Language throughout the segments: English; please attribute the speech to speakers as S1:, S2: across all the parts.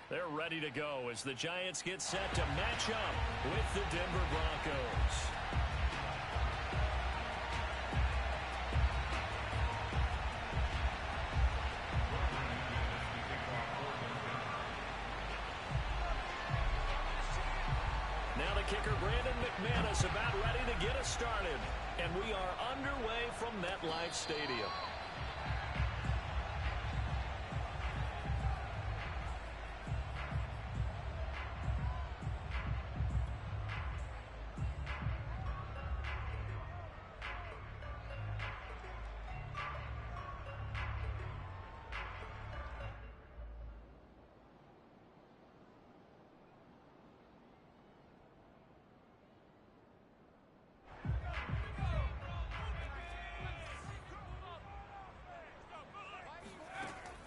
S1: They're ready to go as the Giants get set to match up with the Denver Broncos. Now the kicker, Brandon McManus, about ready to get us started. And we are underway from MetLife Stadium.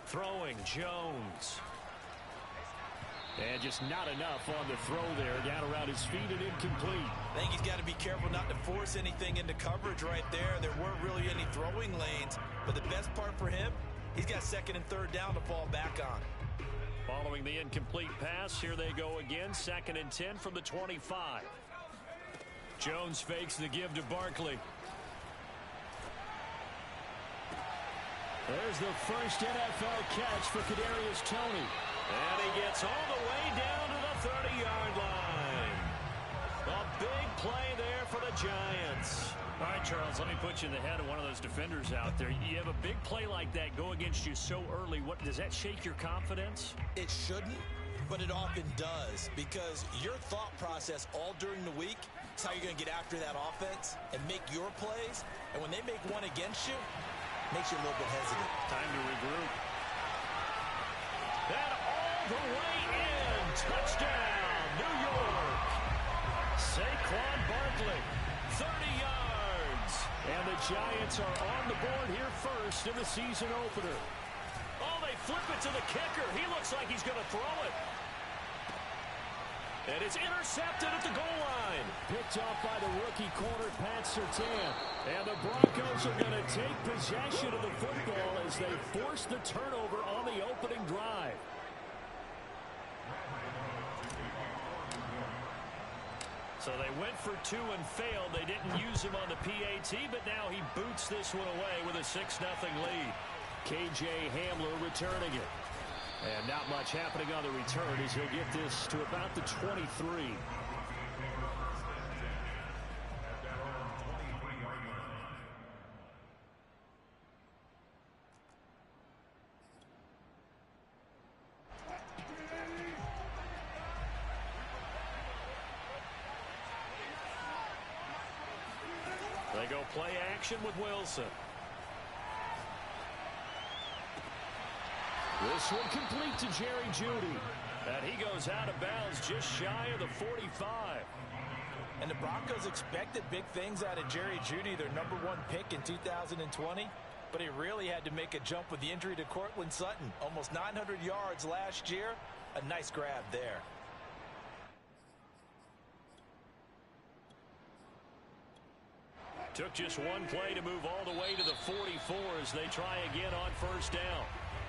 S1: Throwing Jones. And just not enough on the throw there. Down around his feet and incomplete.
S2: I think he's got to be careful not to force anything into coverage right there. There weren't really any throwing lanes. But the best part for him, he's got second and third down to fall back on.
S1: Following the incomplete pass, here they go again. 2nd and 10 from the 25. Jones fakes the give to Barkley.
S3: There's the first NFL catch for Kadarius Toney.
S1: And he gets all the way down to the 30-yard line. A big play there for the Giants.
S3: All right, Charles, let me put you in the head of one of those defenders out there. You have a big play like that go against you so early. What does that shake your confidence?
S2: It shouldn't, but it often does, because your thought process all during the week is how you're going to get after that offense and make your plays. And when they make one against you, makes you a little bit hesitant.
S3: Time to regroup.
S1: And all the way in. Touchdown, New York. Saquon Barkley, 30 yards. And the Giants are on the board here first in the season opener. Oh, they flip it to the kicker. He looks like he's going to throw it. And it's intercepted at the goal line.
S3: Picked off by the rookie corner, Pat Surtain.
S1: And the Broncos are going to take possession of the football as they force the turnover on the opening drive. So they went for 2 and failed. They didn't use him on the PAT, but now he boots this one away with a 6-0 lead. KJ Hamler returning it. And not much happening on the return as he'll get this to about the 23. They go play action with Wilson. This one complete to Jerry Jeudy. And he goes out of bounds just shy of the 45.
S2: And the Broncos expected big things out of Jerry Jeudy, their #1 pick in 2020. But he really had to make a jump with the injury to Cortland Sutton. Almost 900 yards last year. A nice grab there.
S1: Took just one play to move all the way to the 44 as they try again on first down.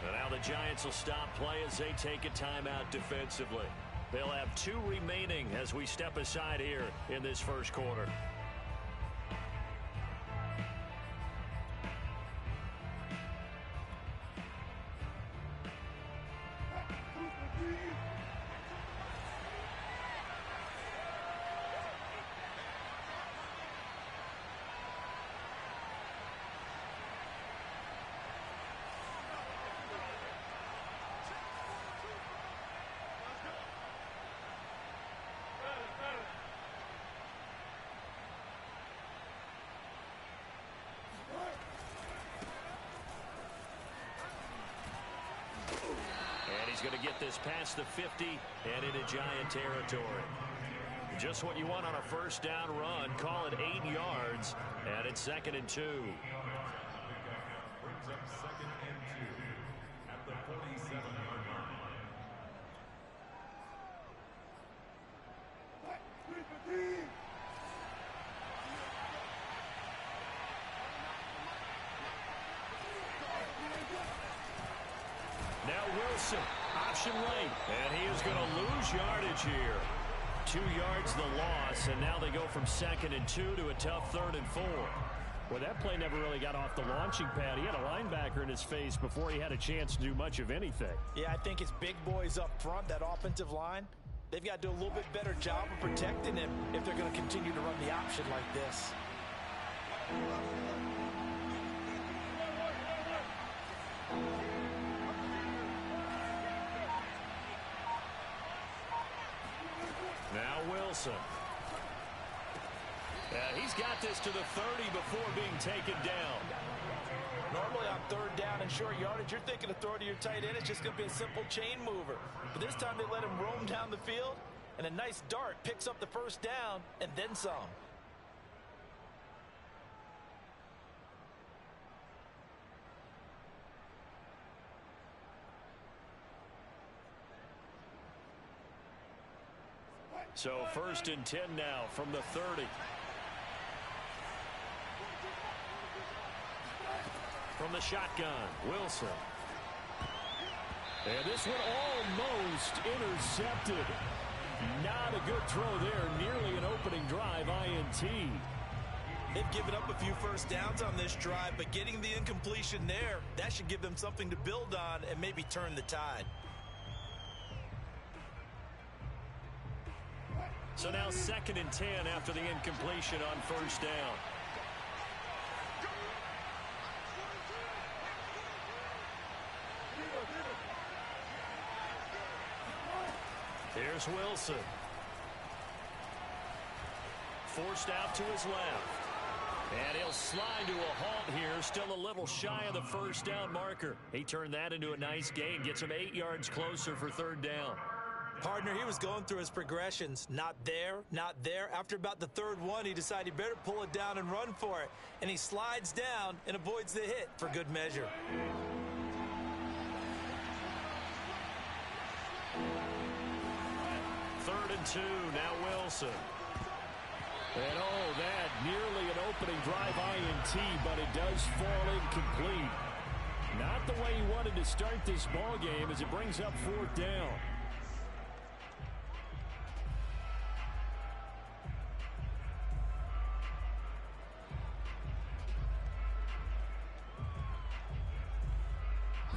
S1: And now the Giants will stop play as they take a timeout defensively. They'll have 2 remaining as we step aside here in this first quarter. Going to get this past the 50 and into Giant territory. Just what you want on a first down run. Call it 8 yards, and it's 2nd and 2.
S4: Brings up 2nd and 2 at the 47-yard line.
S1: Now Wilson.
S3: option late. And he is going to lose yardage here. 2 yards the loss, and now they go from 2nd and 2 to a tough 3rd and 4. Well, that play never really got off the launching pad. He had a linebacker in his face before he had a chance to do much of anything.
S2: Yeah, I think it's big boys up front, that offensive line. They've got to do a little bit better job of protecting him if they're going to continue to run the option like this.
S3: Now Wilson. He's got this to the 30 before being taken down.
S2: Normally on 3rd down and short yardage, you're thinking of throw to your tight end. It's just going to be a simple chain mover. But this time they let him roam down the field, and a nice dart picks up the 1st down and then some.
S3: So 1st and 10 now from the 30. From the shotgun, Wilson. And this one almost intercepted. Not a good throw there. Nearly an opening drive INT.
S2: They've given up a few 1st downs on this drive, but getting the incompletion there, that should give them something to build on and maybe turn the tide.
S3: So now 2nd and 10 after the incompletion on 1st down. Here's Wilson. Forced out to his left. And he'll slide to a halt here. Still a little shy of the 1st down marker. He turned that into a nice gain. Gets him 8 yards closer for 3rd down.
S2: Partner, he was going through his progressions. Not there, not there. After about the 3rd one, he decided he better pull it down and run for it. And he slides down and avoids the hit for good measure.
S3: Third and 2, now Wilson. And that nearly an opening drive INT, but it does fall incomplete. Not the way he wanted to start this ball game as it brings up 4th down.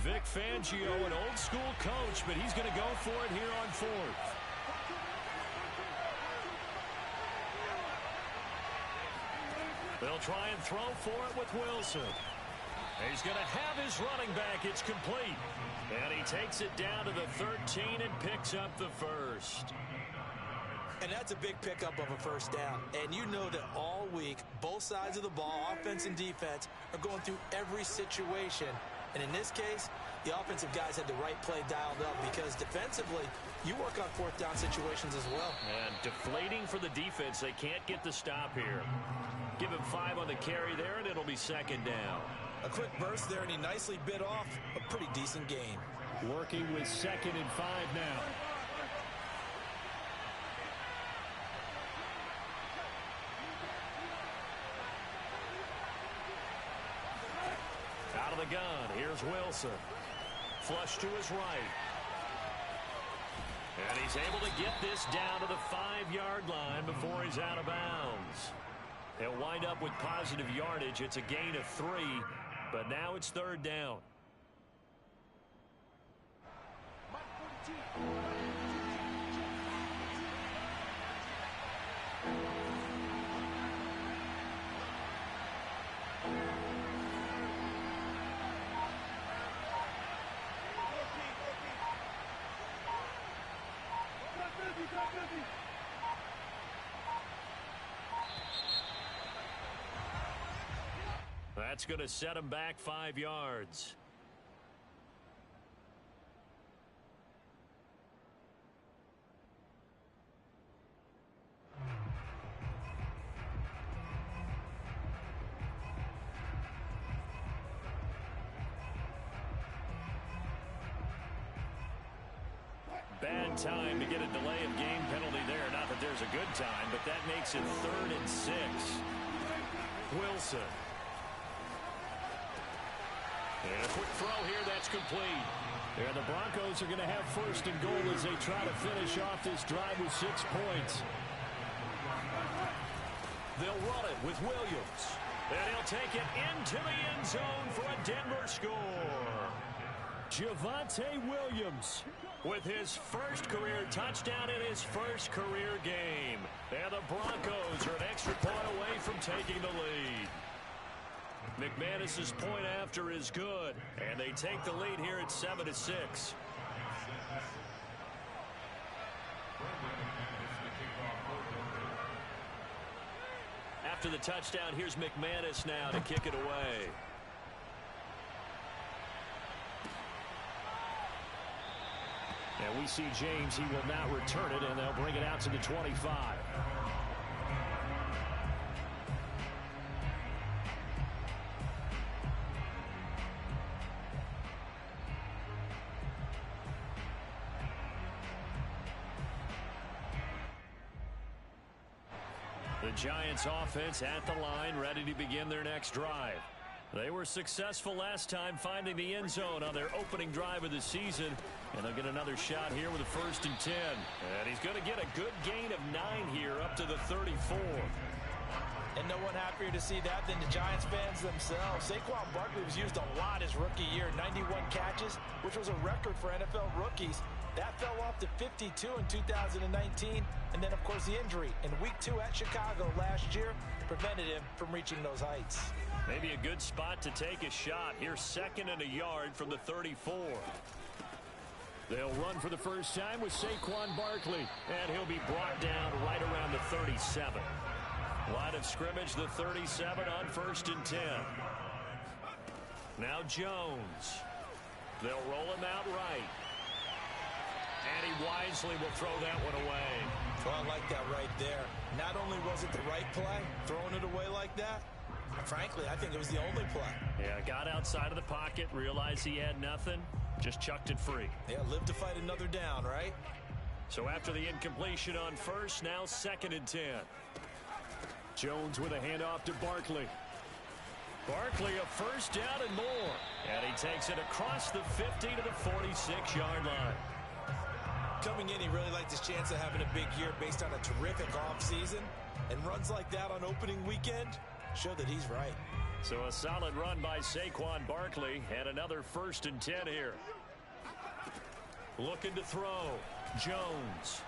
S3: Vic Fangio, an old-school coach, but he's going to go for it here on 4th. They'll try and throw for it with Wilson. He's going to have his running back. It's complete. And he takes it down to the 13 and picks up the 1st.
S2: And that's a big pickup of a 1st down. And you know that all week, both sides of the ball, offense and defense, are going through every situation. And in this case, the offensive guys had the right play dialed up because defensively, you work on 4th down situations as well.
S3: And deflating for the defense. They can't get the stop here. Give him 5 on the carry there, and it'll be 2nd down.
S2: A quick burst there, and he nicely bit off a pretty decent gain.
S3: Working with 2nd and 5 now. Out of the gun, here's Wilson. Flush to his right. And he's able to get this down to the 5-yard line before he's out of bounds. He'll wind up with positive yardage. It's a gain of 3, but now it's 3rd down. That's going to set him back 5 yards. Bad time to get a delay of game penalty there. Not that there's a good time, but that makes it 3rd and 6. Wilson. And a quick throw here, that's complete. And the Broncos are going to have first and goal as they try to finish off this drive with 6 points. They'll run it with Williams. And he'll take it into the end zone for a Denver score. Javonte Williams with his first career touchdown in his first career game. And the Broncos are an extra point away from taking the lead. McManus's point after is good, and they take the lead here at 7-6. After the touchdown, here's McManus now to kick it away. And we see James, he will not return it, and they'll bring it out to the 25. The Giants offense at the line, ready to begin their next drive. They were successful last time finding the end zone on their opening drive of the season. And they'll get another shot here with a 1st and 10. And he's going to get a good gain of 9 here up to the 34.
S2: And no one happier to see that than the Giants fans themselves. Saquon Barkley was used a lot his rookie year, 91 catches, which was a record for NFL rookies. That fell off to 52 in 2019. And then, of course, the injury in Week 2 at Chicago last year prevented him from reaching those heights.
S3: Maybe a good spot to take a shot. Here's 2nd and a yard from the 34. They'll run for the first time with Saquon Barkley, and he'll be brought down right around the 37. Line of scrimmage, the 37 on 1st and 10. Now Jones. They'll roll him out right. And he wisely will throw that one away.
S2: Well, I like that right there. Not only was it the right play, throwing it away like that, frankly, I think it was the only play.
S3: Yeah, got outside of the pocket, realized he had nothing, just chucked it free.
S2: Yeah, live to fight another down, right?
S3: So after the incompletion on first, now 2nd and 10. Jones with a handoff to Barkley. Barkley a first down and more. And he takes it across the 50 to the 46-yard line.
S2: Coming in, he really liked his chance of having a big year based on a terrific offseason. And runs like that on opening weekend show that he's right.
S3: So a solid run by Saquon Barkley and another 1st and 10 here. Looking to throw. Jones.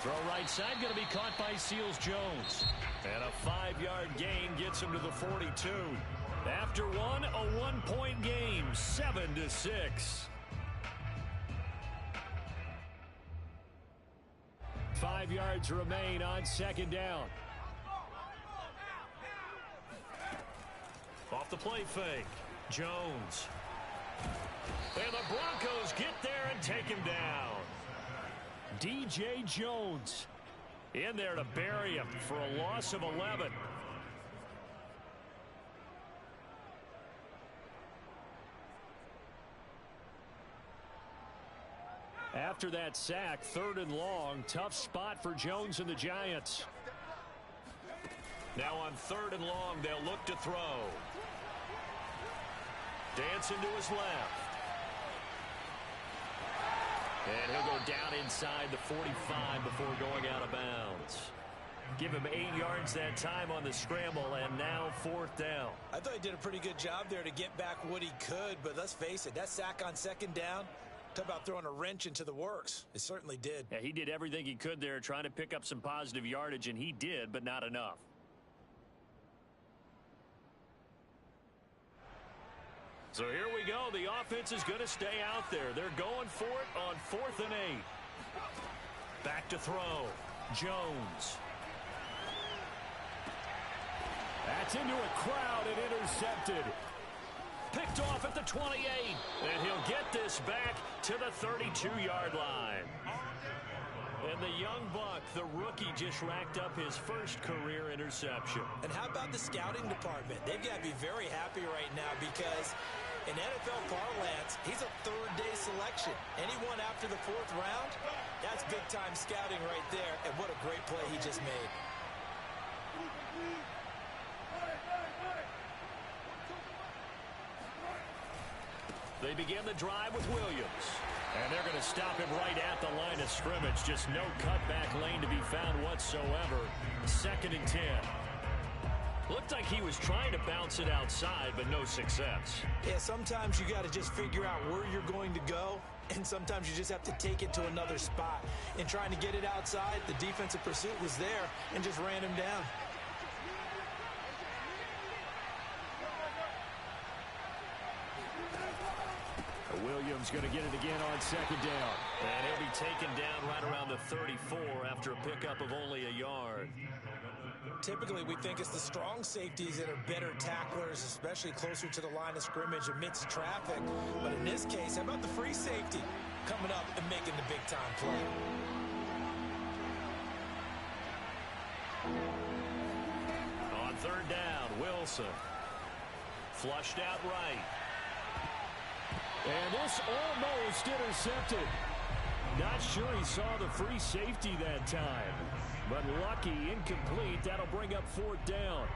S3: Throw right side, going to be caught by Seals-Jones. And a 5-yard gain gets him to the 42. After one, a 1-point game, 7-6. 5 yards remain on 2nd down. Off the play fake. Jones. And the Broncos get there and take him down. DJ Jones in there to bury him for a loss of 11. After that sack, 3rd and long, tough spot for Jones and the Giants. Now on 3rd and long, they'll look to throw. Dancing to his left. And he'll go down inside the 45 before going out of bounds. Give him 8 yards that time on the scramble, and now 4th down.
S2: I thought he did a pretty good job there to get back what he could, but let's face it, that sack on 2nd down, talk about throwing a wrench into the works. It certainly did.
S3: Yeah, he did everything he could there trying to pick up some positive yardage, and he did, but not enough. So here we go. The offense is going to stay out there. They're going for it on 4th and 8. Back to throw. Jones. That's into a crowd and intercepted. Picked off at the 28. And he'll get this back to the 32-yard line. And the young buck, the rookie, just racked up his first career interception.
S2: And how about the scouting department? They've got to be very happy right now because in NFL parlance, he's a 3rd-day selection. Anyone after the 4th round, that's big-time scouting right there. And what a great play he just made.
S3: They begin the drive with Williams. And they're going to stop him right at the line of scrimmage. Just no cutback lane to be found whatsoever. 2nd and 10. Looked like he was trying to bounce it outside, but no success.
S2: Yeah, sometimes you got to just figure out where you're going to go, and sometimes you just have to take it to another spot. In trying to get it outside, the defensive pursuit was there and just ran him down.
S3: Williams going to get it again on 2nd down. And he'll be taken down right around the 34 after a pickup of only a yard.
S2: Typically, we think it's the strong safeties that are better tacklers, especially closer to the line of scrimmage amidst traffic. But in this case, how about the free safety coming up and making the big-time play?
S3: On 3rd down, Wilson. Flushed out right.
S5: And this almost intercepted. Not sure he saw the free safety that time. But lucky, incomplete. That'll bring up 4th down.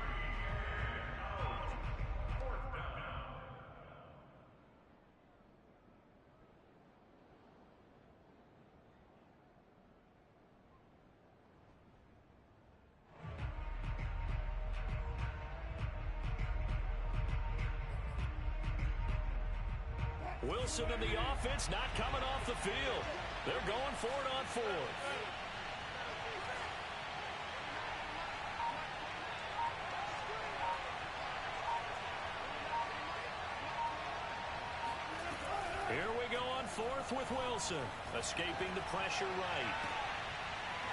S3: Wilson and the offense not coming off the field. They're going for it on 4th. Here we go on 4th with Wilson. Escaping the pressure right.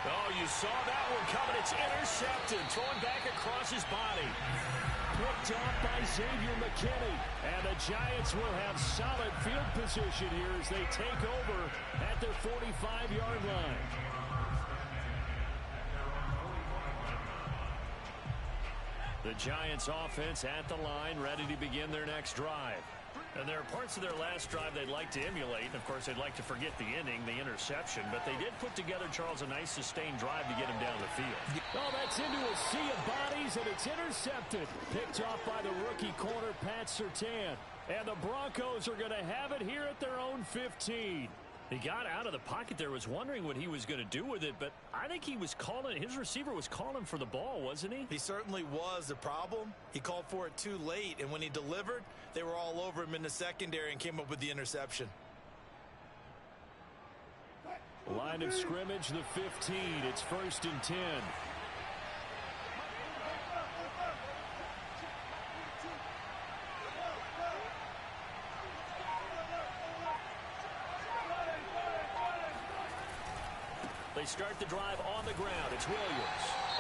S3: Oh, you saw that one coming. It's intercepted. Thrown back across his body.
S5: Picked off by Xavier McKinney. And the Giants will have solid field position here as they take over at their 45-yard line.
S3: The Giants offense at the line, ready to begin their next drive. And there are parts of their last drive they'd like to emulate. And, of course, they'd like to forget the inning, the interception. But they did put together, Charles, a nice sustained drive to get him down the field.
S5: Oh, that's into a sea of bodies, and it's intercepted. Picked off by the rookie corner, Pat Surtain. And the Broncos are going to have it here at their own 15.
S3: He got out of the pocket there, was wondering what he was going to do with it, but I think he was calling, his receiver was calling for the ball, wasn't he?
S2: He certainly was. The problem, he called for it too late, and when he delivered, they were all over him in the secondary and came up with the interception.
S5: Line of scrimmage, the 15. It's 1st and 10.
S3: They start the drive on the ground. It's Williams.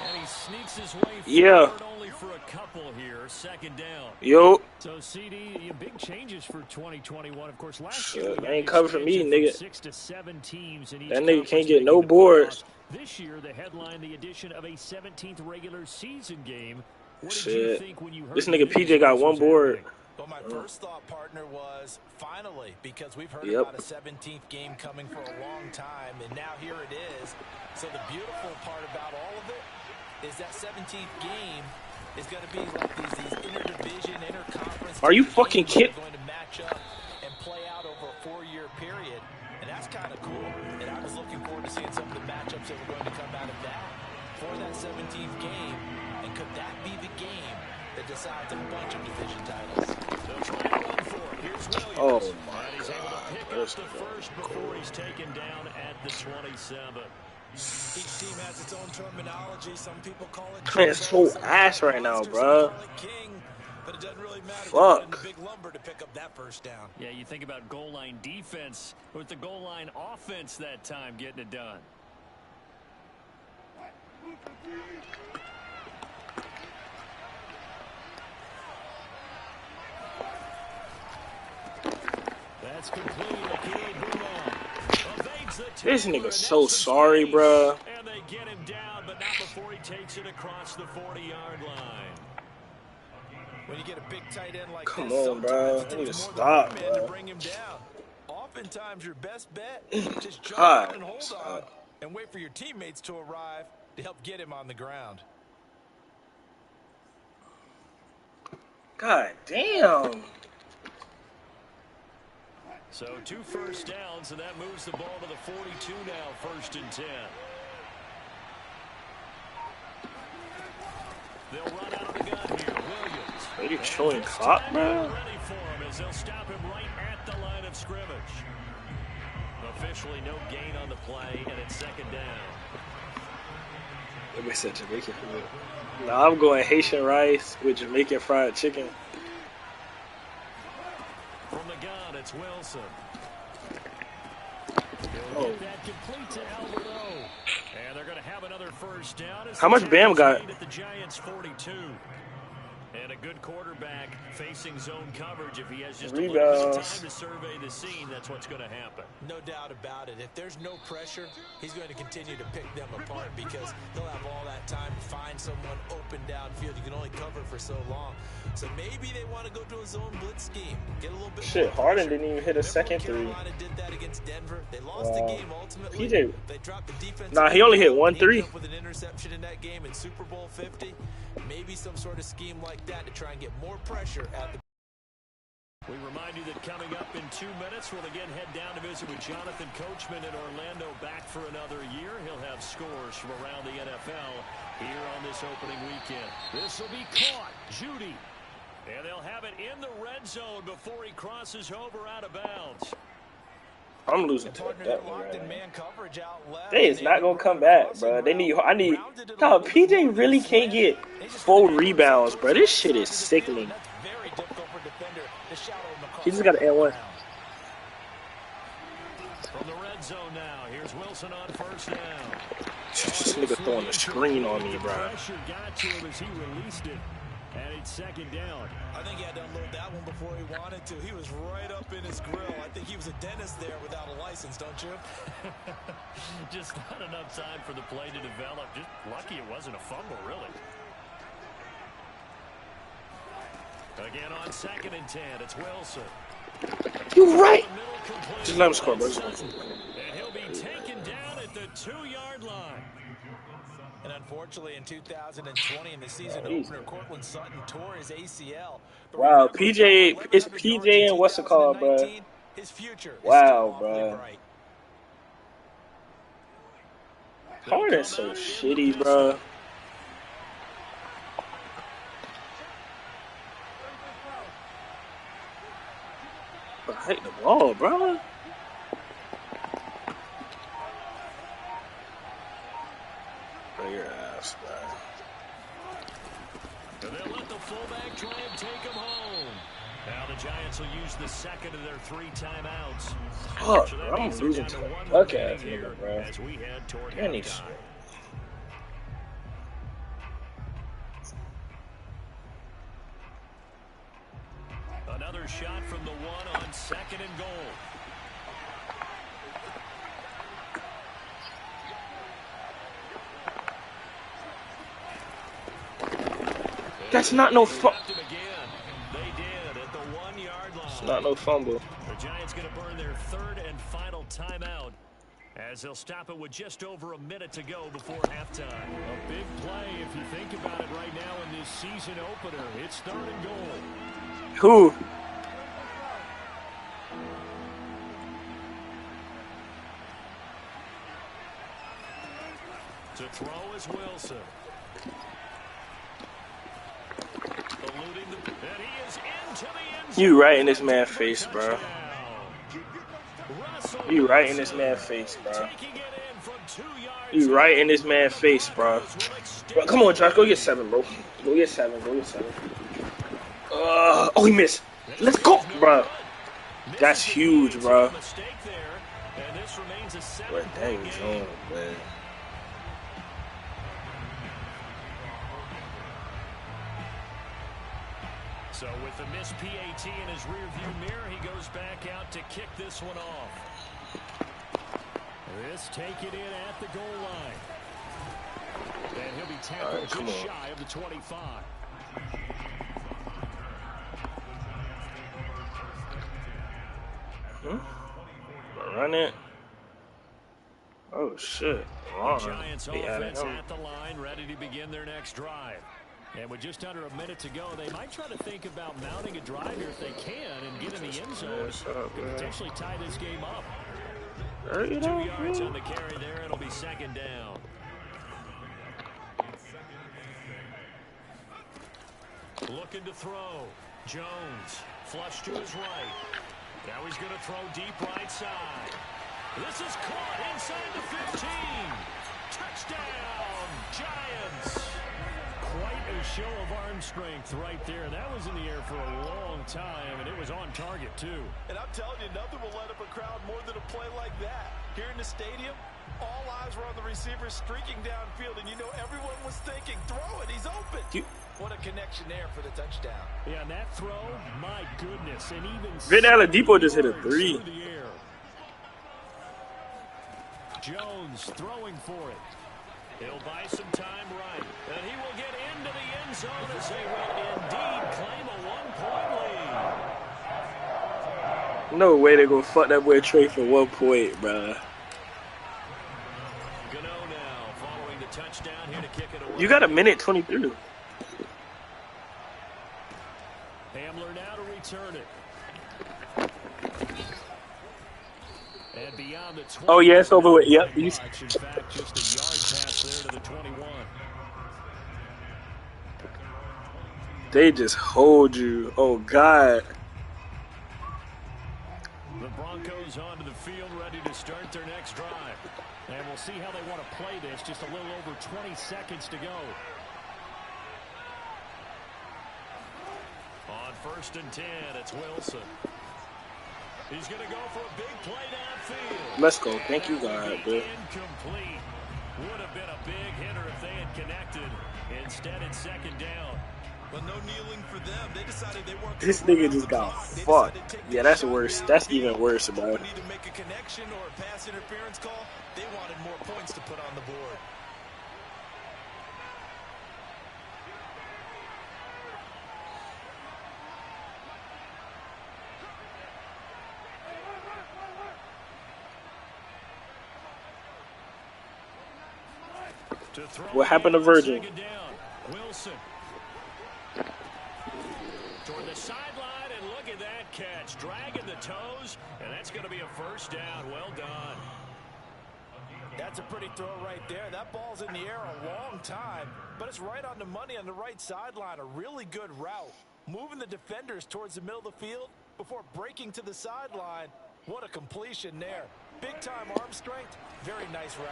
S3: And he sneaks his way forward only for a couple here. 2nd down.
S6: Yo.
S5: So, CD, big changes for 2021. Of course, last year,
S6: ain't covered for me, nigga.
S5: 6 to 7 teams in each
S6: that nigga can't get no boards.
S5: This year, the headline, the addition of a 17th regular season game. What did
S6: Shit.
S5: you think when you heard
S6: this nigga PJ got 1 board.
S2: Well, my first thought, partner, was finally, because we've heard about a 17th game coming for a long time, and now here it is. So the beautiful part about all of it is that 17th game is going to be like these interdivision, interconference.
S6: Are you fucking kidding?
S2: Going to match up and play out over a 4-year period, and that's kind of cool. And I was looking forward to seeing some of the matchups that were going to come out of that for that 17th game. And could that be the game that decides a bunch of division titles?
S6: Oh
S3: my God. He's able to pick up the first before he's taken down at the 27.
S2: Each team has its own terminology. Some people call it
S6: Man, it's so ass right now, bro.
S2: But it doesn't really matter.
S6: Fuck.
S2: Big lumber to pick up that first down.
S3: Yeah, you think about goal line defense with the goal line offense that time getting it done.
S5: That's complete.
S6: This nigga so sorry, bro.
S3: And they get him down, but not before he takes it across the 40-yard line.
S2: When you get a big tight end like
S6: Come
S2: this,
S6: on, bro. I need to stop,
S2: man, to
S6: bro.
S2: bring him down. Oftentimes, your best bet is just jump out and hold on and wait for your teammates to arrive to help get him on the ground.
S6: God damn.
S3: So 2 first downs, and that moves the ball to the 42 now, 1st and 10. They'll run out of the gun here. Williams.
S6: Are you showing clock, bro?
S3: Ready for him as they'll stop him right at the line of scrimmage. Officially no gain on the play, and it's 2nd down.
S6: Let me say Jamaican food. Nah, I'm going Haitian rice with Jamaican fried chicken.
S3: From the gun, it's Wilson.
S5: He'll get that complete to Albert O. And they're going to have another first down.
S6: How much Bam got?
S3: At the Giants 42. And a good quarterback facing zone coverage. If he has just a little bit of time to survey the scene, that's what's going to happen.
S2: No doubt about it. If there's no pressure, he's going to continue to pick them apart because he'll have all that time to find someone open downfield. You can only cover for so long. So maybe they want to go to a zone blitz scheme. Get a little bit
S6: Shit,
S2: more
S6: Harden
S2: pressure.
S6: didn't even hit a second
S2: Carolina
S6: three.
S2: did that against Denver. They lost the game ultimately.
S6: PJ.
S2: They dropped the defense.
S6: Nah, he only hit 1 3.
S2: With an interception in that game in Super Bowl 50. Maybe some sort of scheme like that to try and get more pressure at the.
S3: We remind you that coming up in 2 minutes, we'll again head down to visit with Jonathan Coachman in Orlando, back for another year. He'll have scores from around the NFL here on this opening weekend.
S5: This will be caught. Judy. And they'll have it in the red zone before he crosses over out of bounds.
S6: I'm losing to
S2: Partner,
S6: that
S2: they're
S6: one
S2: locked in
S6: right now.
S2: man coverage out left.
S6: They is not gonna come back, bro. They need. I need. No, PJ really can't get 4 rebounds, bro. This shit is sickening.
S2: That's very difficult for a defender to shadow McCall.
S6: He just got an N1.
S3: From the red zone now, here's Wilson on first down.
S6: This nigga throwing the screen on me, bro.
S5: Pressure got to him as he released it. And it's 2nd down.
S2: I think he had to unload that one before he wanted to. He was right up in his grill. I think he was a dentist there without a license, don't you?
S3: Just not enough time for the play to develop. Just lucky it wasn't a fumble, really. Again on 2nd and 10, it's Wilson.
S6: You right. Just let him score, bro.
S3: And he'll be taken down at the 2-yard line.
S2: And unfortunately, in 2020, in the season opener, Cortland Sutton tore his ACL.
S6: Wow, PJ, it's PJ and what's it called, bro?
S2: His future.
S6: Wow, bro. Harden's so shitty, bro. But I hate the ball, bro. Your ass, bro.
S3: And they'll let the fullback try and take him home. Now the Giants will use the 2nd of their 3 timeouts.
S6: Fuck,
S3: So
S6: bro. I'm
S3: means they're
S6: losing
S3: down
S6: to a
S3: one
S6: duck
S3: remaining
S6: ass
S3: here
S6: nigga, bro.
S3: as we head toward
S6: Any
S3: halftime.
S6: shit.
S3: Another shot from the 1 on 2nd and goal.
S6: That's not no fumble.
S3: They did at the 1-yard line.
S6: It's not no fumble.
S3: The Giants going to burn their 3rd and final timeout as they'll stop it with just over a minute to go before halftime.
S5: A big play if you think about it right now in this season opener. It's 3rd and goal.
S6: Who?
S3: To throw is Wilson. Eluding the, and he is into the end zone.
S6: You right in this man's face, bro. You right in this man's face, bro. You right in this man's face, bro. Bro, come on, Josh. Go get 7, bro. Go get 7. Go get 7. Oh, he missed. Let's go, bro. That's huge, bro. What that is on, man.
S3: So with the missed PAT in his rearview mirror, he goes back out to kick this one off.
S5: This take it in at the goal line. And he'll be tackled just shy of the 25.
S6: Run it. Oh, shit.
S3: The Giants offense at the line, ready to begin their next drive.
S5: And with just under a minute to go, they might try to think about mounting a drive here if they can and get in the end zone. Could potentially tie this game up. 2 yards on the carry there. It'll be second down. Looking to throw. Jones. Flush to his right. Now he's going to throw deep right side. This is caught inside the 15. Touchdown, Giants. Quite a show of arm strength right there. That was in the air for a long time, and it was on target, too.
S2: And I'm telling you, nothing will light up a crowd more than a play like that. Here in the stadium, all eyes were on the receiver streaking downfield, and you know everyone was thinking, throw it, he's open. What a connection there for the touchdown.
S5: Yeah, and that throw, my goodness, and even
S6: Vinny Oladipo just hit a 3.
S5: Jones throwing for it. He'll buy some time right, and he will get into the end zone as they will indeed claim a 1-point lead.
S6: No way they're gonna fuck that boy Trey for 1 point, bruh.
S5: Gano now following the touchdown here to kick it away.
S6: You got a minute 23.
S5: Hamler now to return it. And beyond the 20.
S6: Oh yeah, it's over with. Yep.
S5: In fact, just a yard pass there to the 21.
S6: They just hold you. Oh God.
S5: The Broncos onto the field, ready to start their next drive. And we'll see how they want to play this. Just a little over 20 seconds to go. On 1st and 10, it's Wilson. He's going to go for a big play downfield.
S6: Let's go. Thank you, God, dude.
S5: Incomplete. Would have been a big hitter if they had connected. Instead, it's second down.
S2: Well, no kneeling for them. They decided they weren't.
S6: This nigga just got fucked. Yeah, that's worse. That's even worse, bro.
S2: Need to make a connection or a pass interference call. They wanted more points to put on the board.
S6: What happened to Virgil?
S5: Wilson. Toward the sideline, and look at that catch. Dragging the toes, and that's going to be a first down. Well done.
S2: That's a pretty throw right there. That ball's in the air a long time, but it's right on the money on the right sideline. A really good route. Moving the defenders towards the middle of the field before breaking to the sideline. What a completion there. Big-time arm strength. Very nice route.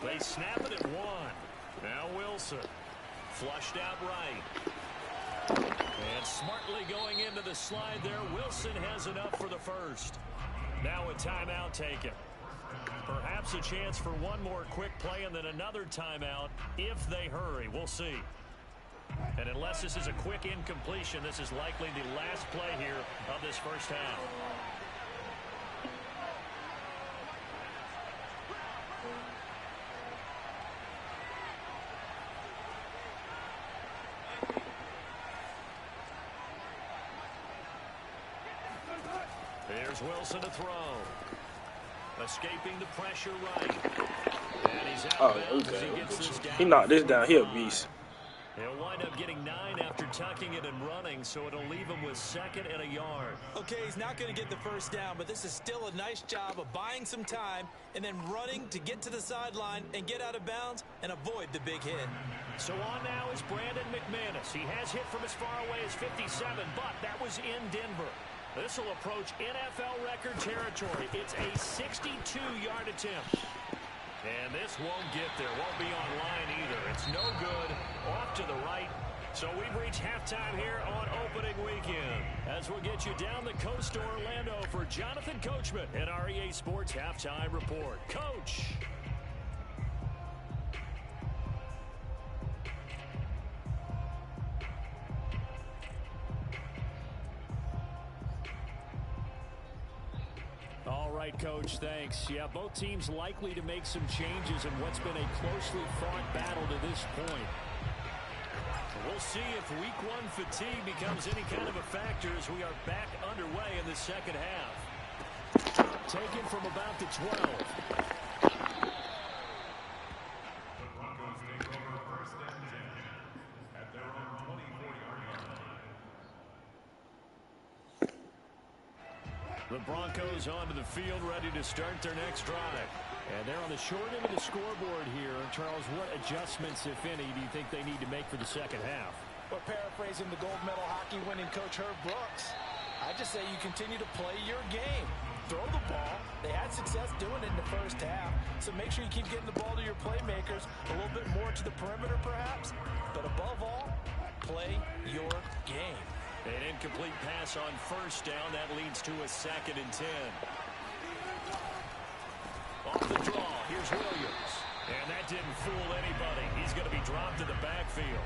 S5: They snap it at 1. Now Wilson. Flushed out right. And smartly going into the slide there. Wilson has enough for the first. Now a timeout taken. Perhaps a chance for one more quick play and then another timeout if they hurry. We'll see. And unless this is a quick incompletion, this is likely the last play here of this first half. Here's Wilson to throw. Escaping the pressure right. And he's out of bounds as he gets this down.
S6: He knocked this down. He a beast.
S5: He'll wind up getting 9 after tucking it and running, so it'll leave him with 2nd and a yard.
S2: Okay, he's not going to get the first down, but this is still a nice job of buying some time and then running to get to the sideline and get out of bounds and avoid the big hit.
S5: So on now is Brandon McManus. He has hit from as far away as 57, but that was in Denver. This will approach NFL record territory. It's a 62-yard attempt. And this won't get there. Won't be online either. It's no good. Off to the right. So we've reached halftime here on opening weekend. As we'll get you down the coast to Orlando for Jonathan Coachman and our EA Sports Halftime Report. Coach. All right, Coach, thanks. Yeah, both teams likely to make some changes in what's been a closely fought battle to this point. We'll see if week one fatigue becomes any kind of a factor as we are back underway in the second half. Taken from about the 12.
S4: The Broncos take over first and 10 at their own 24-yard line.
S5: The Broncos onto the field, ready to start their next drive. And they're on the short end of the scoreboard here. Charles, what adjustments, if any, do you think they need to make for the second half?
S2: Well, paraphrasing the gold medal hockey winning coach Herb Brooks, I just say you continue to play your game. Throw the ball. They had success doing it in the first half, so make sure you keep getting the ball to your playmakers, a little bit more to the perimeter perhaps, but above all, play your game.
S5: An incomplete pass on first down. That leads to a 2nd and 10. Off the draw, here's Williams. And that didn't fool anybody. He's going to be dropped to the backfield.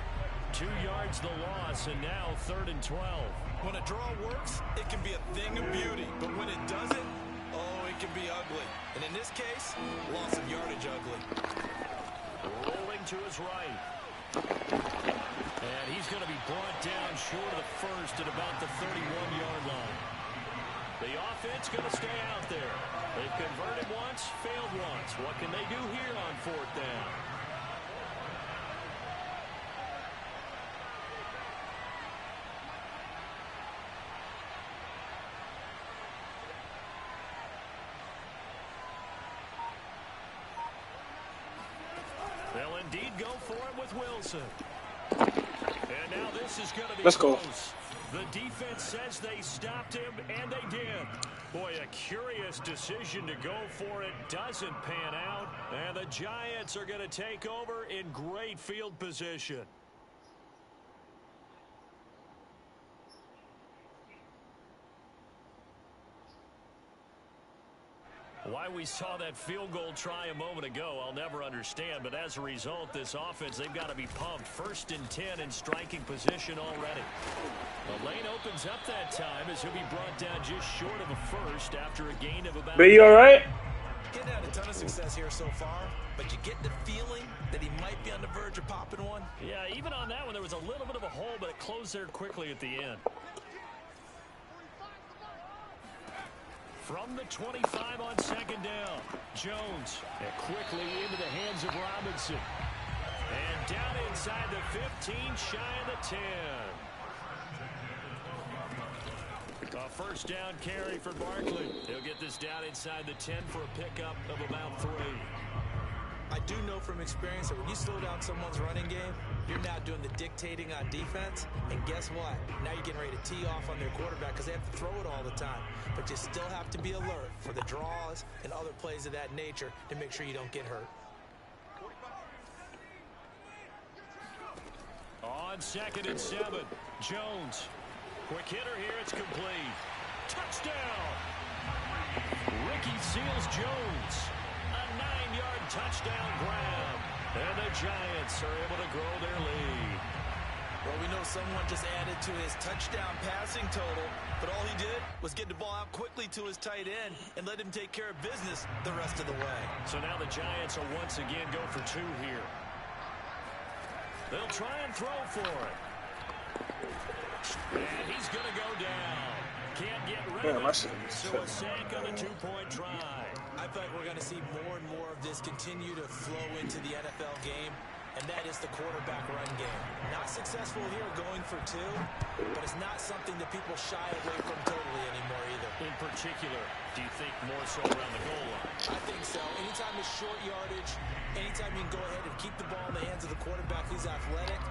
S5: 2 yards the loss, and now 3rd and 12.
S2: When a draw works, it can be a thing of beauty, but when it doesn't, oh, it can be ugly. And in this case, loss of yardage ugly.
S5: Rolling to his right. And he's going to be brought down short of the first at about the 31-yard line. The offense going to stay out there. They've converted once, failed once. What can they do here on 4th down? They'll indeed go for it with Wilson. And now this is going to be
S6: Let's go.
S5: close. The defense says they stopped him, and they did. Boy, a curious decision to go for it. Doesn't pan out. And the Giants are going to take over in great field position. Why we saw that field goal try a moment ago, I'll never understand. But as a result, this offense, they've got to be pumped. 1st and 10 in striking position already. The lane opens up that time as he'll be brought down just short of a first after a gain of about...
S6: But you all right?
S2: Getting had a ton of success here so far, but you get the feeling that he might be on the verge of popping one.
S5: Yeah, even on that one, there was a little bit of a hole, but it closed there quickly at the end. From the 25 on 2nd down, Jones quickly into the hands of Robinson. And down inside the 15, shy of the 10. A 1st down carry for Barkley. He'll get this down inside the 10 for a pickup of about 3.
S2: I do know from experience that when you slow down someone's running game, you're now doing the dictating on defense. And guess what? Now you're getting ready to tee off on their quarterback because they have to throw it all the time. But you still have to be alert for the draws and other plays of that nature to make sure you don't get hurt.
S5: On 2nd and 7, Jones. Quick hitter here, it's complete. Touchdown! Ricky Seals Jones. A 9-yard touchdown grab. And the Giants are able to grow their lead.
S2: Well, we know someone just added to his touchdown passing total, but all he did was get the ball out quickly to his tight end and let him take care of business the rest of the way.
S5: So now the Giants will once again go for 2 here. They'll try and throw for it. And he's going to go down. Can't get rid of it. So a sack on a 2-point try.
S2: I feel like we're going to see more and more of this continue to flow into the NFL game, and that is the quarterback run game. Not successful here going for 2, but it's not something that people shy away from totally anymore either.
S5: In particular, do you think more so around the goal line?
S2: I think so. Anytime it's short yardage, anytime you can go ahead and keep the ball in the hands of the quarterback who's athletic,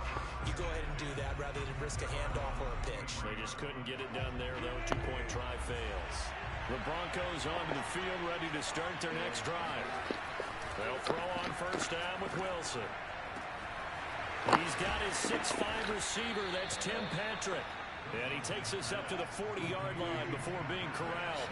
S2: you go ahead and do that rather than risk a handoff or a pitch.
S5: They just couldn't get it done there, though. 2-point try fails. The Broncos onto the field, ready to start their next drive. They'll throw on 1st down with Wilson. He's got his 6'5 receiver. That's Tim Patrick. And he takes us up to the 40-yard line before being corralled.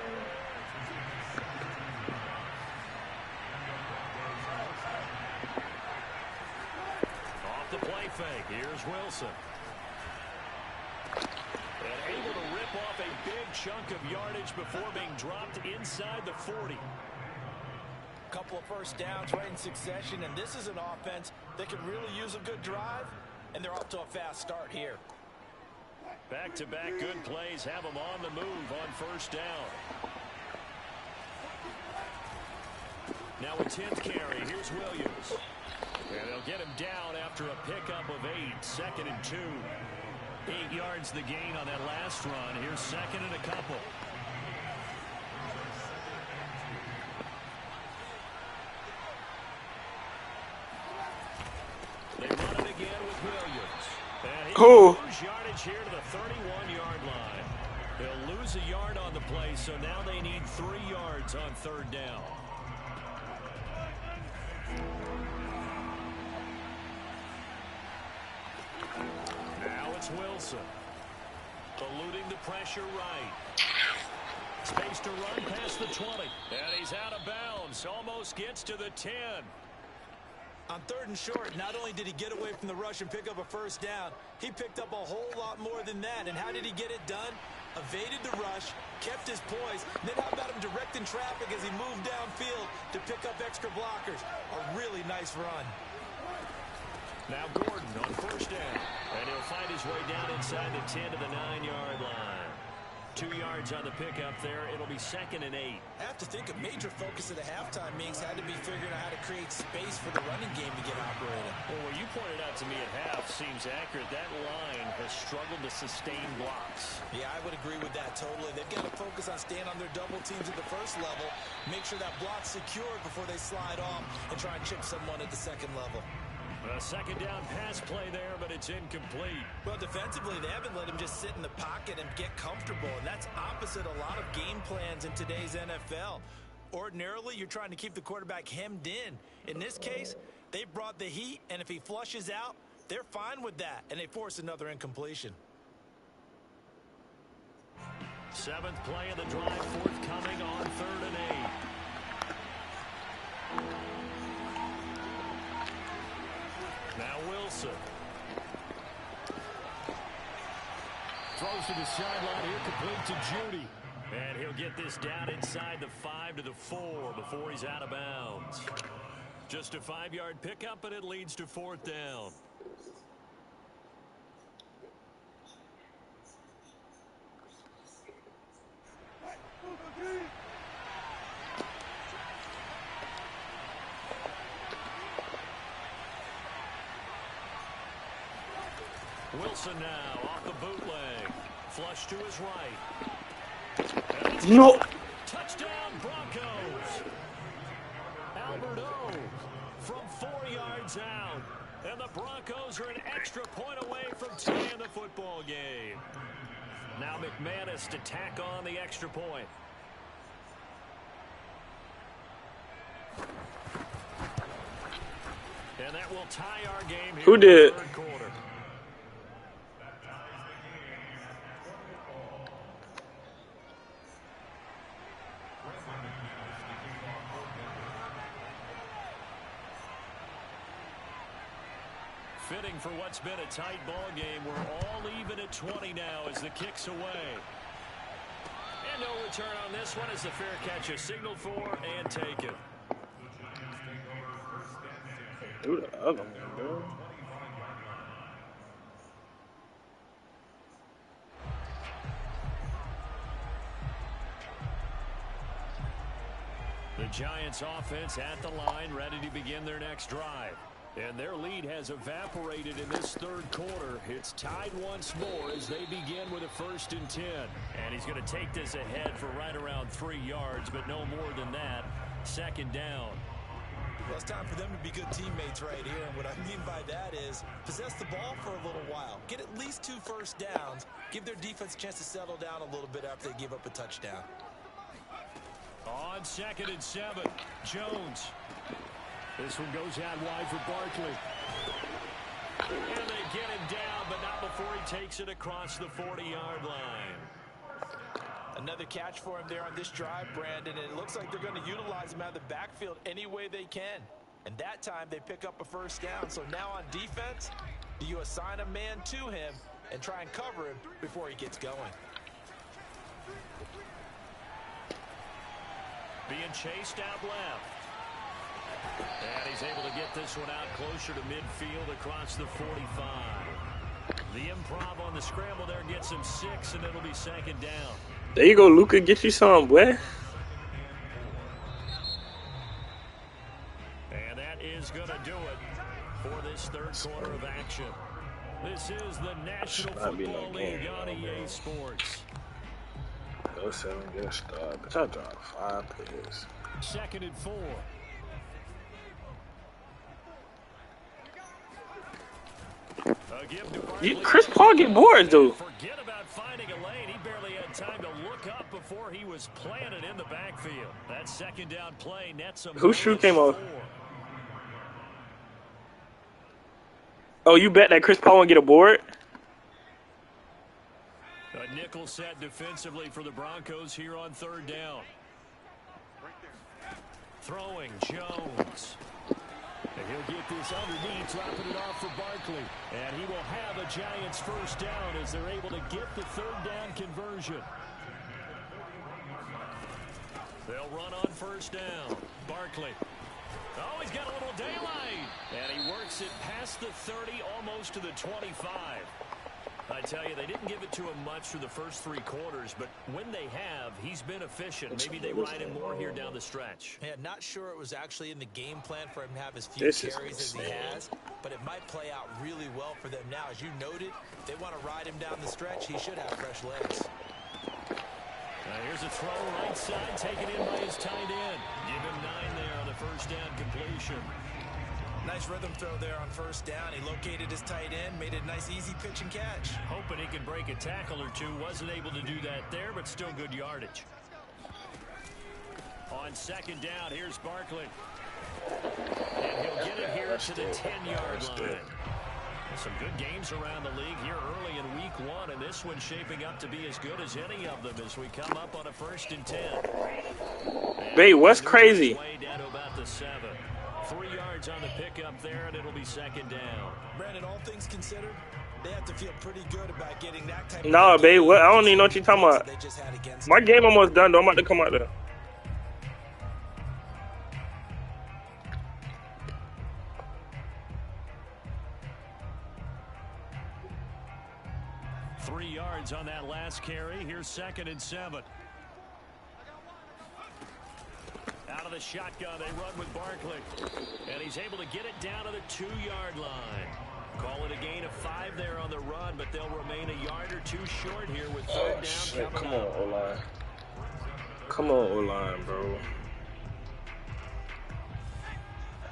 S5: Off the play fake. Here's Wilson. And able to rip off a big chunk of yardage before being dropped inside the 40.
S2: Couple of first downs right in succession, and this is an offense that could really use a good drive, and they're off to a fast start here.
S5: Back-to-back good plays have them on the move on first down. Now a 10th carry. Here's Williams. And they'll get him down after a pickup of 8. 2nd and 2. 8 yards the gain on that last run. Here's 2nd and a couple. They run it again with Williams. And he will lose yardage here to the 31-yard line. They'll lose a yard on the play, so now they need 3 yards on 3rd down. Now it's Wilson. Eluding the pressure right. Space to run past the 20. And he's out of bounds. Almost gets to the 10.
S2: On 3rd and short, not only did he get away from the rush and pick up a first down, he picked up a whole lot more than that. And how did he get it done? Evaded the rush, kept his poise, and then how about him directing traffic as he moved downfield to pick up extra blockers? A really nice run.
S5: Now Gordon on first down. And he'll find his way down inside the 10 to the 9-yard line. 2 yards on the pickup there. It'll be 2nd and 8.
S2: I have to think a major focus of the halftime meetings had to be figuring out how to create space for the running game to get operating.
S5: Well, what you pointed out to me at half seems accurate. That line has struggled to sustain blocks.
S2: Yeah, I would agree with that totally. They've got to focus on staying on their double teams at the first level, make sure that block's secured before they slide off and try and chip someone at the second level.
S5: A 2nd down pass play there, but it's incomplete.
S2: Well, defensively, they haven't let him just sit in the pocket and get comfortable, and that's opposite a lot of game plans in today's NFL. Ordinarily, you're trying to keep the quarterback hemmed in. In this case, they brought the heat, and if he flushes out, they're fine with that, and they force another incompletion.
S5: 7th play of the drive forthcoming on 3rd and 8. Now Wilson. Throws to the sideline here, complete to Judy. And he'll get this down inside the 5 to the 4 before he's out of bounds. Just a 5-yard pickup, and it leads to 4th down. Wilson now off the bootleg. Flush to his right.
S6: No.
S5: Touchdown Broncos. Albert O from 4 yards out. And the Broncos are an extra point away from tying the football game. Now McManus to tack on the extra point. And that will tie our game here.
S6: Who did?
S5: In the 3rd quarter. Fitting for what's been a tight ball game. We're all even at 20 now as the kick's away. And no return on this one as the fair catch is signaled for and taken.
S6: Who the other one, dude?
S5: The Giants offense at the line, ready to begin their next drive. And their lead has evaporated in this 3rd quarter. It's tied once more as they begin with a 1st and 10. And he's going to take this ahead for right around 3 yards, but no more than that. 2nd down.
S2: Well, it's time for them to be good teammates right here. And what I mean by that is possess the ball for a little while. Get at least 2 first downs. Give their defense a chance to settle down a little bit after they give up a touchdown.
S5: On 2nd and 7, Jones. This one goes out wide for Barkley. And they get him down, but not before he takes it across the 40-yard line.
S2: Another catch for him there on this drive, Brandon, and it looks like they're going to utilize him out of the backfield any way they can. And that time they pick up a first down. So now on defense, do you assign a man to him and try and cover him before he gets going?
S5: being chased out left. And he's able to get this one out closer to midfield across the 45. The improv on the scramble there gets him 6, and it'll be second down.
S6: There you go, Luka. Get you some, boy.
S5: And that is going to do it for this third quarter of action. This is the National Football League on EA Sports.
S6: Go 7, get a start. But y'all dropped 5 picks.
S5: 2nd and 4.
S6: Chris Paul get bored, though.
S5: Forget about finding a lane. He barely had time to look up before he was planted in the backfield. That second down play nets him.
S6: Whose shoe came off? Oh, you bet that Chris Paul won't get a board?
S5: A nickel set defensively for the Broncos here on 3rd down. Throwing Jones. And he'll get this underneath, dropping it off for Barkley. And he will have a Giants first down as they're able to get the 3rd down conversion. They'll run on 1st down. Barkley. Oh, he's got a little daylight. And he works it past the 30, almost to the 25. I tell you, they didn't give it to him much through the first 3 quarters, but when they have, he's been efficient. Maybe they ride him more here down the stretch.
S2: Yeah, not sure it was actually in the game plan for him to have as few carries as he has, but it might play out really well for them now. As you noted, if they want to ride him down the stretch, he should have fresh legs.
S5: Here's a throw right side, taken in by his tight end. Give him 9 there on the first down completion.
S2: Nice rhythm throw there on 1st down. He located his tight end, made a nice easy pitch and catch.
S5: Hoping he could break a tackle or two. Wasn't able to do that there, but still good yardage. On 2nd down, here's Barkley. And he'll get it here to the 10-yard line. Some good games around the league here early in week 1, and this one's shaping up to be as good as any of them as we come up on a 1st and 10.
S6: Wait, what's crazy?
S5: Way down to about the 7. 3 yards on the pickup there, and it'll be 2nd down.
S2: Brandon, all things considered, they have to feel pretty good about getting that type of...
S6: Nah, babe, what? I don't even know what you're talking about. My game almost done, though. I'm about to come out there.
S5: On that last carry. Here's 2nd and 7. Out of the shotgun, they run with Barkley. And he's able to get it down to the 2-yard line. Call it a gain of 5 there on the run, but they'll remain a yard or 2 short here with 3rd down coming up.
S6: Come on, O-line. Come on, O-line, bro.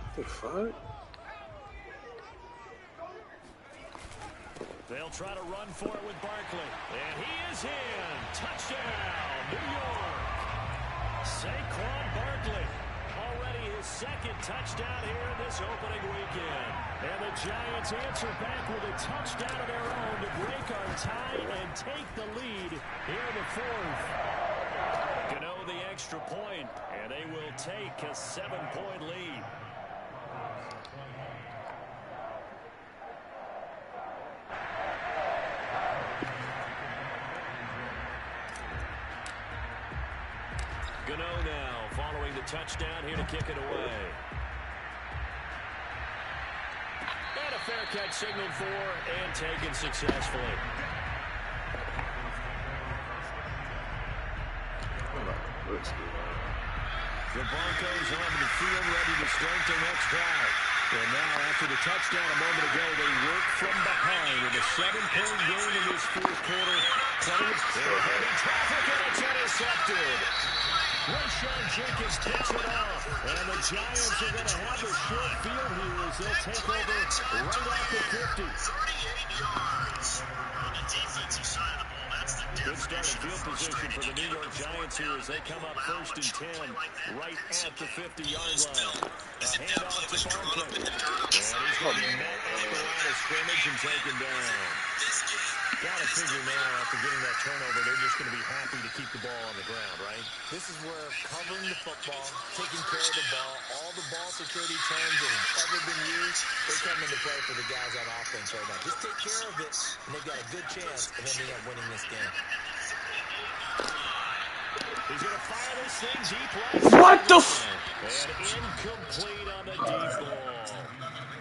S6: What the fuck?
S5: They'll try to run for it with Barkley. And he is in. Touchdown, New York. Saquon Barkley. Already his 2nd touchdown here in this opening weekend. And the Giants answer back with a touchdown of their own to break our tie and take the lead here in the 4th. Gano the extra point, and they will take a 7-point lead. Gano now following the touchdown here to kick it away. And a fair catch signaled for and taken successfully. The Broncos on the field ready to start their next drive. And now after the touchdown a moment ago, they work from behind with a 7-point game in this 4th quarter. They're heavy traffic and it's intercepted. Rashawn Jenkins picks it off. And the Giants are going to have a short field here as they'll take over right off the 50.
S7: 38 yards on the defensive side of the ball. That's the
S5: Good starting field position for the New York Giants here as they come up 1st and 10 right at the 50-yard line. A handoff to Barkley. And he's going to be met at the line of scrimmage and taken down. Got to figure now after getting that turnover, they're just going to be happy to keep the ball on the ground, right?
S2: This is where covering the football, taking care of the ball, all the ball security terms that have ever been used, they come into play for the guys on offense right now. Just take care of it, and they've got a good chance of ending up winning this game.
S5: He He's going to fire this thing deep left.
S6: What the
S5: And incomplete on the deep ball.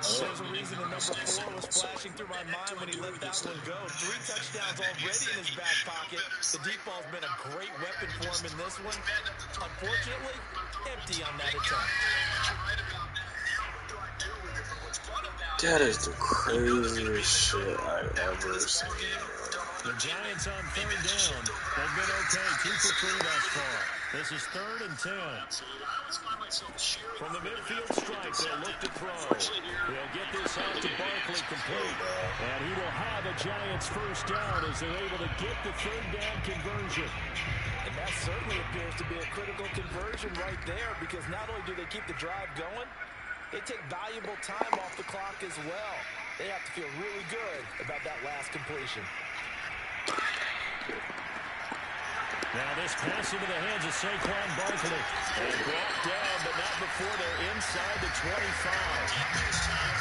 S2: There's a reason the number 4 was flashing through my mind when he let that one go. 3 touchdowns already in his back pocket. The deep ball's been a great weapon for him in this one. Unfortunately, empty on that attempt.
S6: That is the craziest shit I've ever seen.
S5: The Giants on 3rd down. They've been okay, 2 for 3 thus far. This is 3rd and 10. From the midfield stripe, they'll look to throw. They'll get this out to Barkley complete. And he will have a Giants first down as they're able to get the 3rd down conversion.
S2: And that certainly appears to be a critical conversion right there, because not only do they keep the drive going, they take valuable time off the clock as well. They have to feel really good about that last completion.
S5: Now this pass into the hands of Saquon Barkley. And brought down, but not before they're inside the 25.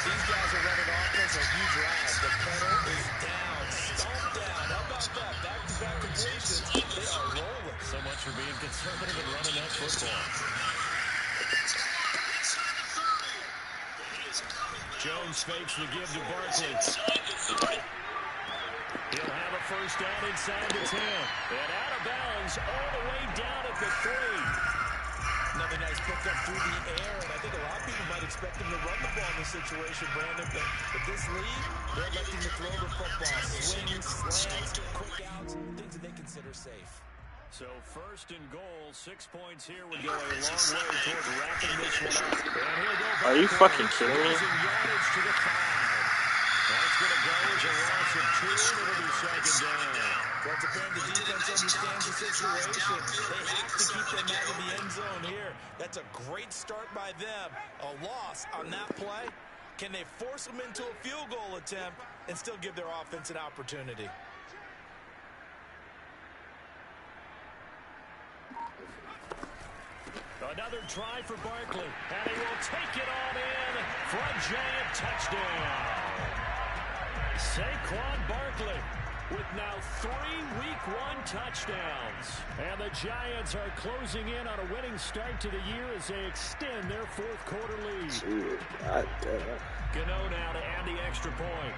S2: These guys are running offense like you drive. The pedal is down. Stomp down. How about that? Back-to-back completions. They are rolling.
S5: So much for being conservative and running that football. Jones fakes the give to Barkley. He'll have a first down inside the 10. And out of bounds all the way down at the 3.
S2: Another nice pickup through the air, and I think a lot of people might expect him to run the ball in this situation, Brandon, but with this lead, they're electing to throw the football. Swings, slants, quick outs, things that they consider safe.
S5: So 1st and goal, 6 points here would go a long way toward wrapping this one up. And he'll go
S6: Are you fucking kidding me?
S5: losing yardage to the 5. That's going to go as a loss of 2, and it'll be 2nd down.
S2: Well, it's apparent the defense understands the situation. They have to keep them out of the end zone here. That's a great start by them. A loss on that play. Can they force them into a field goal attempt and still give their offense an opportunity?
S5: Another try for Barkley, and he will take it on in for a Giant touchdown. Saquon Barkley with now 3 Week 1 touchdowns. And the Giants are closing in on a winning start to the year as they extend their 4th quarter lead.
S6: Dude, God damn.
S5: Gano now to add the extra point.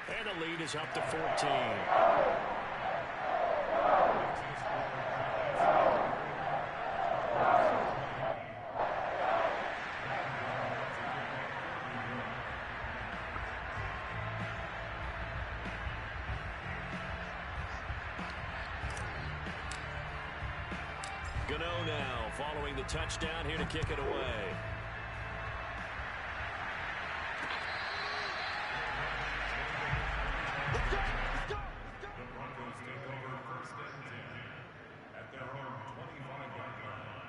S5: And the lead is up to 14. Gano now following the touchdown here to kick it away.
S4: The Broncos take over 1st and 10 at their own 25-yard line.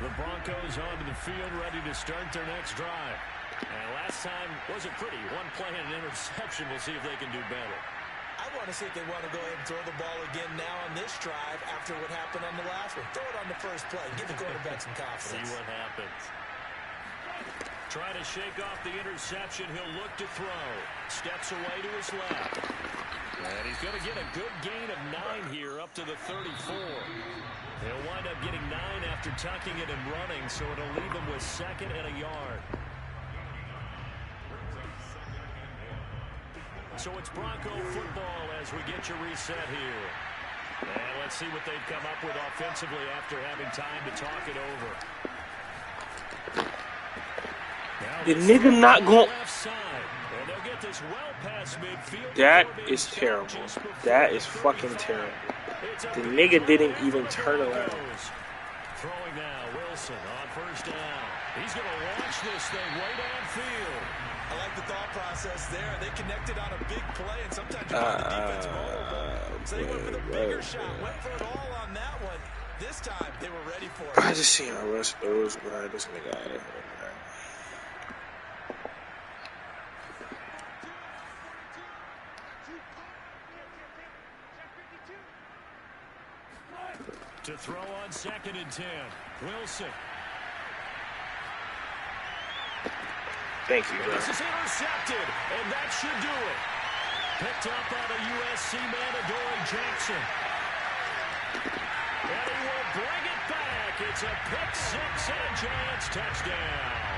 S5: The Broncos onto the field, ready to start their next drive. And last time wasn't pretty. 1 play and an interception. We'll see if they can do better.
S2: I want to see if they want to go ahead and throw the ball again now on this drive after what happened on the last one. Throw it on the first play. Give the quarterback some confidence.
S5: See what happens. Trying to shake off the interception. He'll look to throw. Steps away to his left. And he's going to get a good gain of 9 here up to the 34. He'll wind up getting 9 after tucking it and running, so it'll leave him with 2nd and a yard. So it's Bronco football as we get you reset here. And let's see what they've come up with offensively after having time to talk it over.
S6: The nigga not going.
S5: That
S6: That is terrible. That is fucking terrible. The nigga didn't even turn around.
S5: Throwing now, Wilson on 1st down. He's going to launch this thing way downfield.
S2: I like the thought process there. They connected on a big play, and sometimes you find the defense vulnerable. So they went for the bigger shot, went for it all on that one. This time, they were ready for it.
S6: I just seen how Russ throws, but this nigga out of here, man.
S5: To throw on 2nd and 10. Wilson.
S6: Thank you, bro.
S5: This is intercepted, and that should do it. Picked up by the USC man, Adoree Jackson. And he will bring it back. It's a pick six and a Giants touchdown.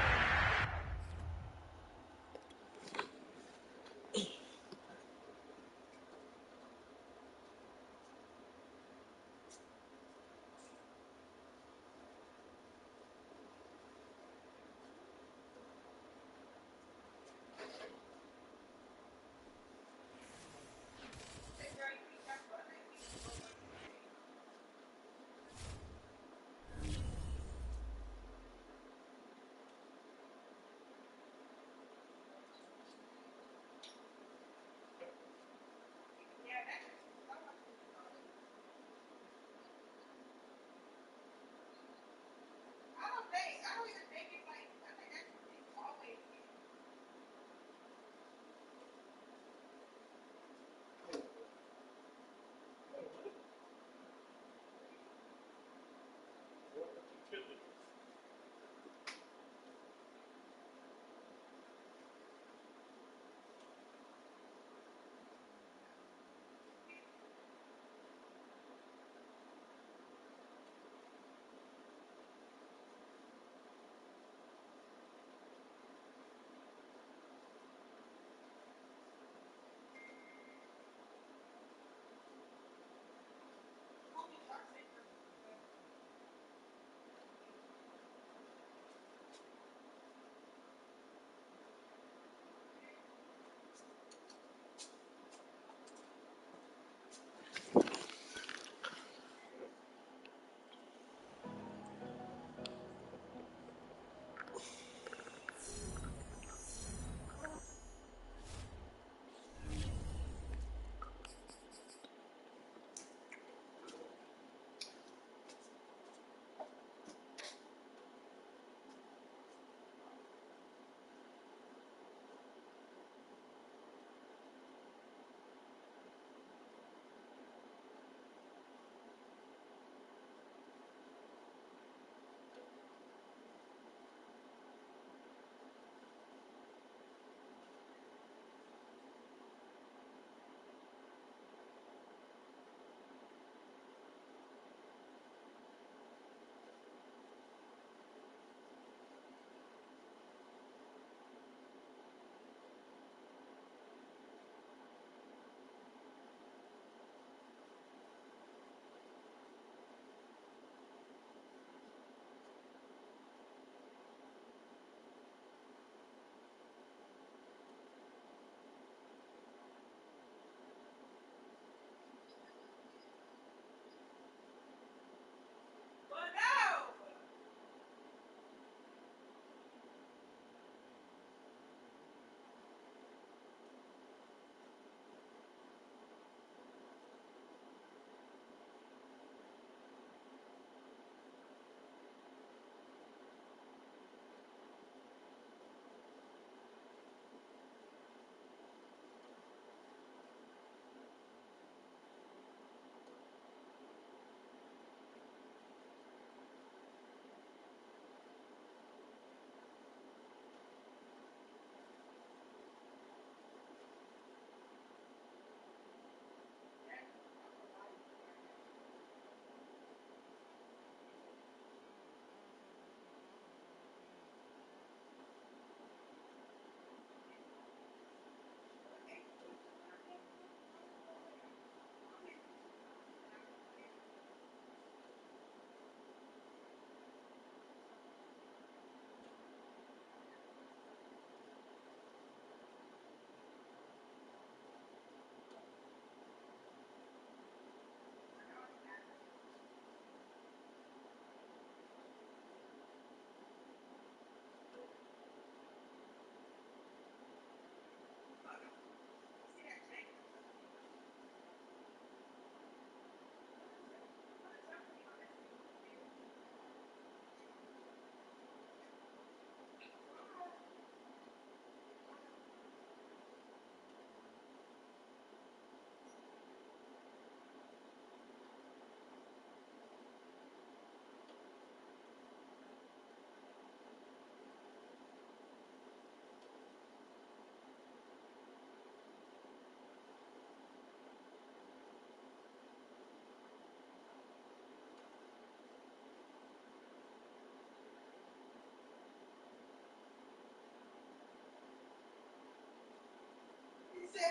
S8: He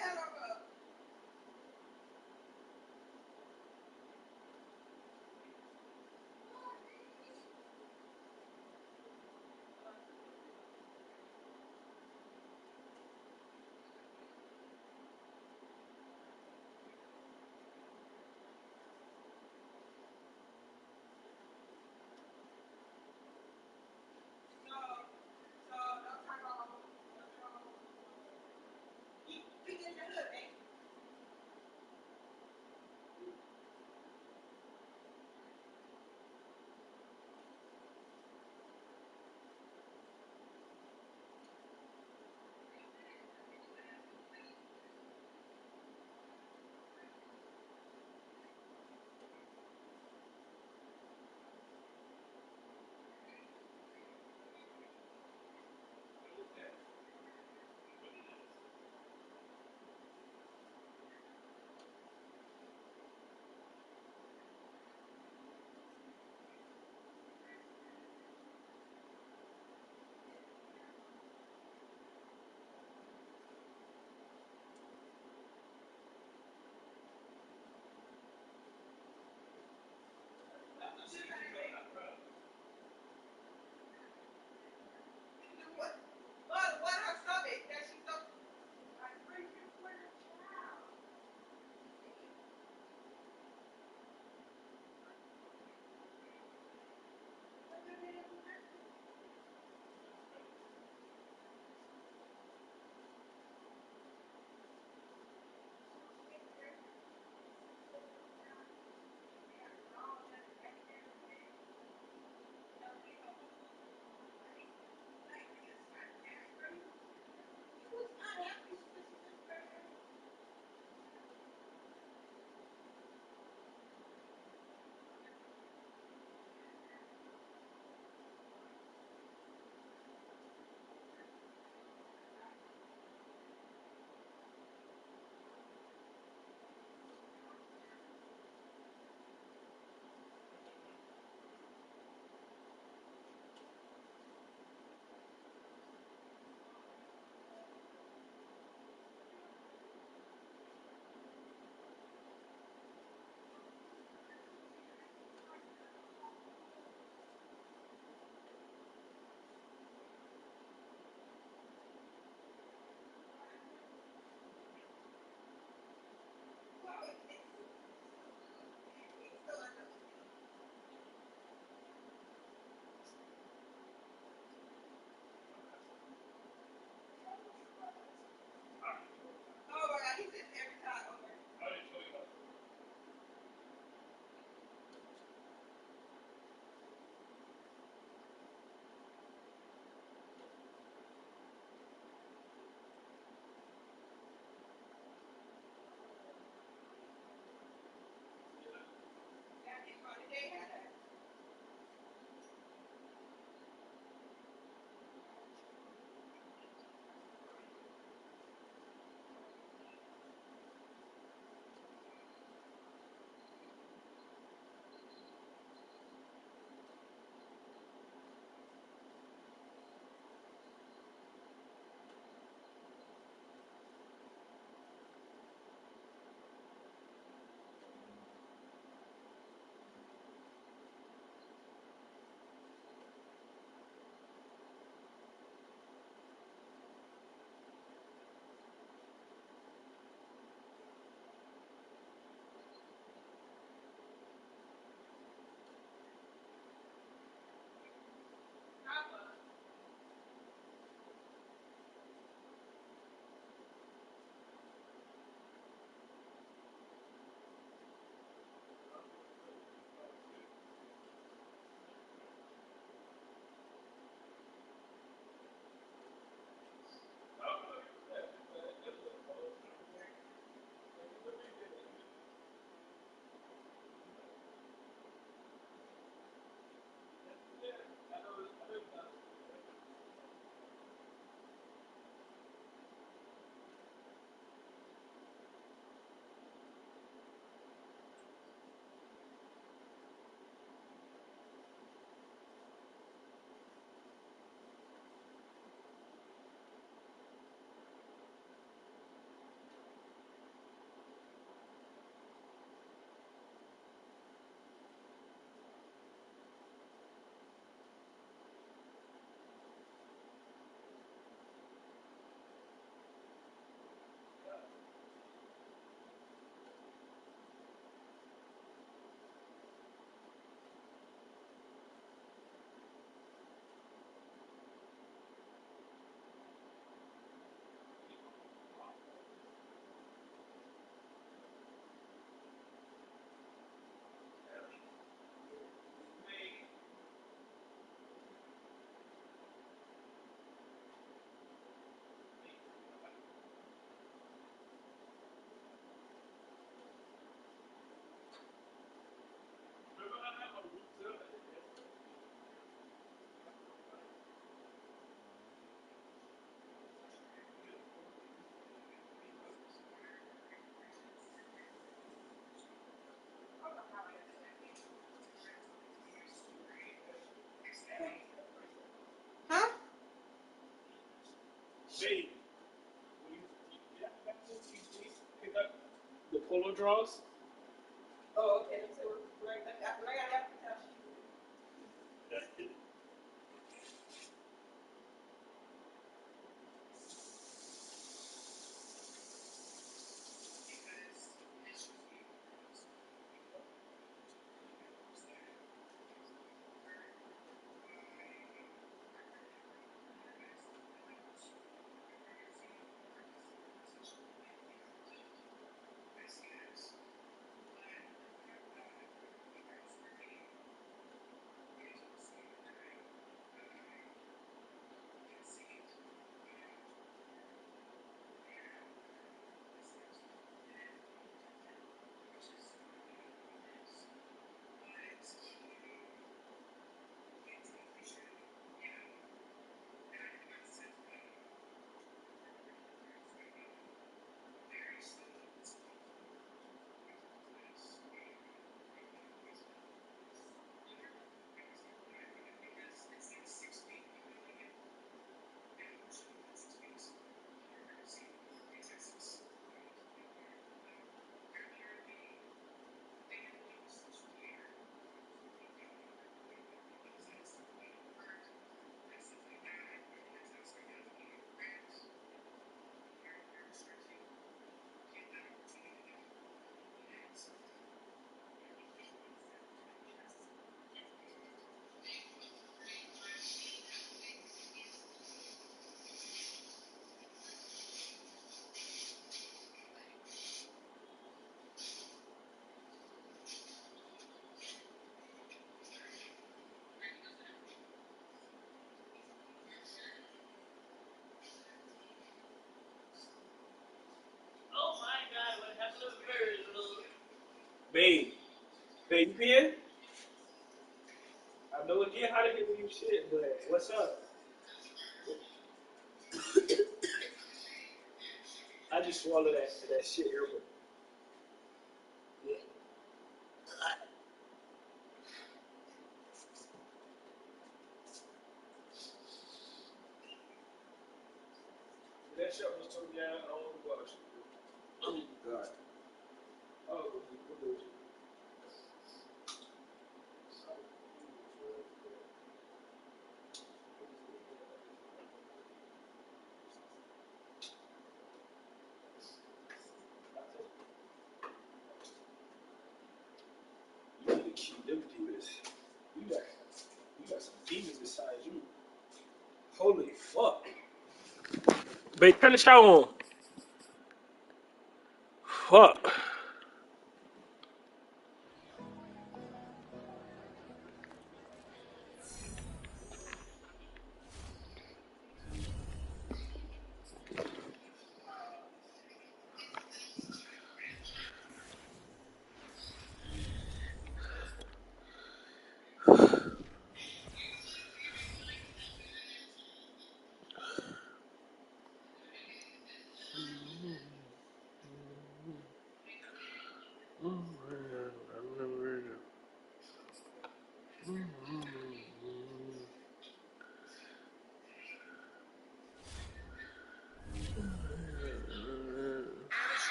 S8: get the hood.
S6: Babe, pick up the polo draws. Oh, okay. So when I got Babe, you here? I know again how to get with you shit, but what's up? I just swallowed that shit here, but yeah. That shit was too down. I don't know what I should do. Oh God. Oh, what do you? You need to keep them demons. You got some demons inside you. Holy fuck. Babe, turn the shower on. Fuck.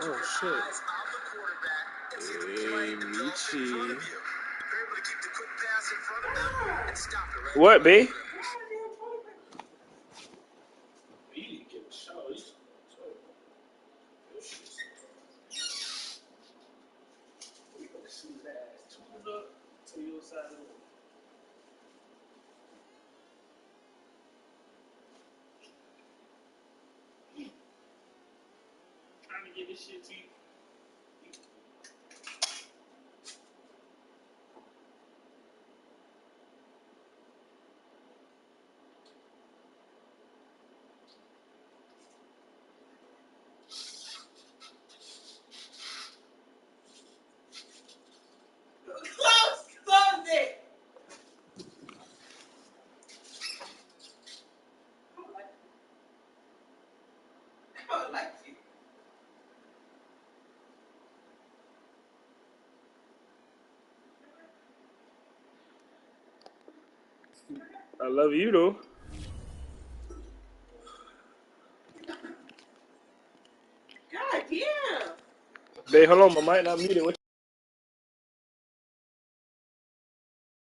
S6: Oh shit. Hey, Michi. What, B? Trying to get this shit to you. Close it. I like you. I love you, though.
S8: God damn.
S6: Babe, hold on. My mic not muted.